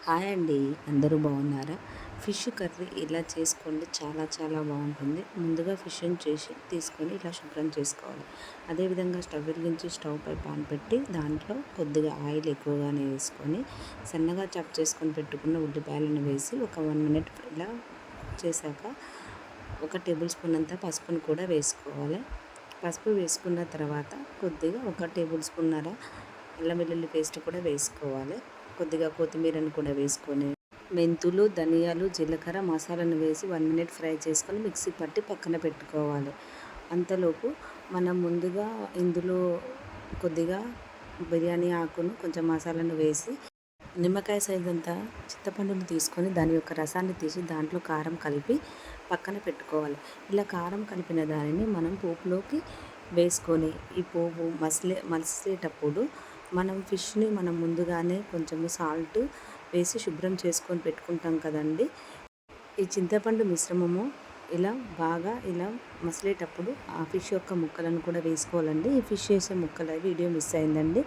Hi అండి. అందరూ బాగున్నారా? ఫిష్ కర్రీ ఇలా చేసుకోండి, చాలా చాలా బాగుంటుంది. ముందుగా ఫిష్ని తీసుకొని ఇలా శుభ్రం చేసుకోవాలి. అదేవిధంగా స్టవ్ వెలిగించి స్టవ్ పై పాన్ పెట్టి దాంట్లో కొద్దిగా ఆయిల్ ఎక్కువగానే వేసుకొని సన్నగా చాప్ చేసుకొని పెట్టుకున్న ఉల్లిపాయలను వేసి ఒక 1 మినిట్ ఇలా చేశాక 1 టేబుల్ స్పూన్ అంతా పసుపును కూడా వేసుకోవాలి. పసుపు వేసుకున్న తర్వాత కొద్దిగా 1 టేబుల్ స్పూన్నర అల్లం వెల్లుల్లి పేస్ట్ కూడా వేసుకోవాలి. కొద్దిగా కొత్తిమీరను కూడా వేసుకొని మెంతులు, ధనియాలు, జీలకర్ర మసాలాను వేసి 1 మినిట్ ఫ్రై చేసుకొని మిక్సీ పట్టి పక్కన పెట్టుకోవాలి. అంతలోపు మనం ముందుగా ఇందులో కొద్దిగా బిర్యానీ ఆకును కొంచెం మసాలాను వేసి నిమ్మకాయ సైజ్ అంతా చింతపండును తీసుకొని దాని యొక్క రసాన్ని తీసి దాంట్లో కారం కలిపి పక్కన పెట్టుకోవాలి. ఇలా కారం కలిపిన దానిని మనం పోపులోకి వేసుకొని ఈ పోపు మసిలేటప్పుడు మనం ఫిష్ని ముందుగానే కొంచెము సాల్ట్ వేసి శుభ్రం చేసుకొని పెట్టుకుంటాం కదండి. ఈ చింతపండు మిశ్రమము ఇలా మసిలేటప్పుడు ఆ ఫిష్ యొక్క ముక్కలను కూడా వేసుకోవాలండి. ఈ ఫిష్ వేసే ముక్కల వీడియో మిస్ అయిందండి.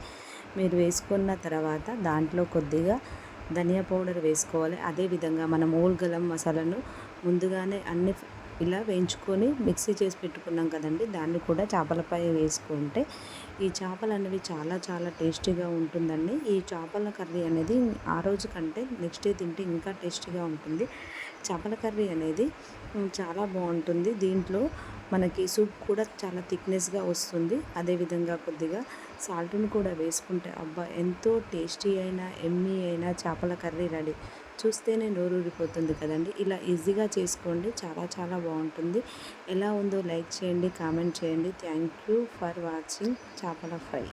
మీరు వేసుకున్న తర్వాత దాంట్లో కొద్దిగా ధనియా పౌడర్ వేసుకోవాలి. అదేవిధంగా మనం హోల్ గరం మసాలాను ముందుగానే అన్ని ఇలా వేయించుకొని మిక్సీ చేసి పెట్టుకున్నాం కదండి, దాన్ని కూడా చేపలపై వేసుకుంటే ఈ చేపలు అనేవి చాలా చాలా టేస్టీగా ఉంటుందండి. ఈ చేపల కర్రీ అనేది ఆ రోజు కంటే నెక్స్ట్ డే తింటే ఇంకా టేస్టీగా ఉంటుంది. చేపల కర్రీ అనేది చాలా బాగుంటుంది. దీంట్లో మనకి సూప్ కూడా చాలా థిక్నెస్గా వస్తుంది. అదేవిధంగా కొద్దిగా సాల్ట్ని కూడా వేసుకుంటే అబ్బా ఎంతో టేస్టీ అయిన ఎమ్మీ అయిన చేపల కర్రీ రెడీ. చూస్తేనే నోరూరిపోతుంది కదండి. ఇలా ఈజీగా చేసుకోండి, చాలా చాలా బాగుంటుంది. ఎలా ఉందో లైక్ చేయండి, కామెంట్ చేయండి. థ్యాంక్ యూ ఫర్ వాచింగ్ చేపల ఫ్రై.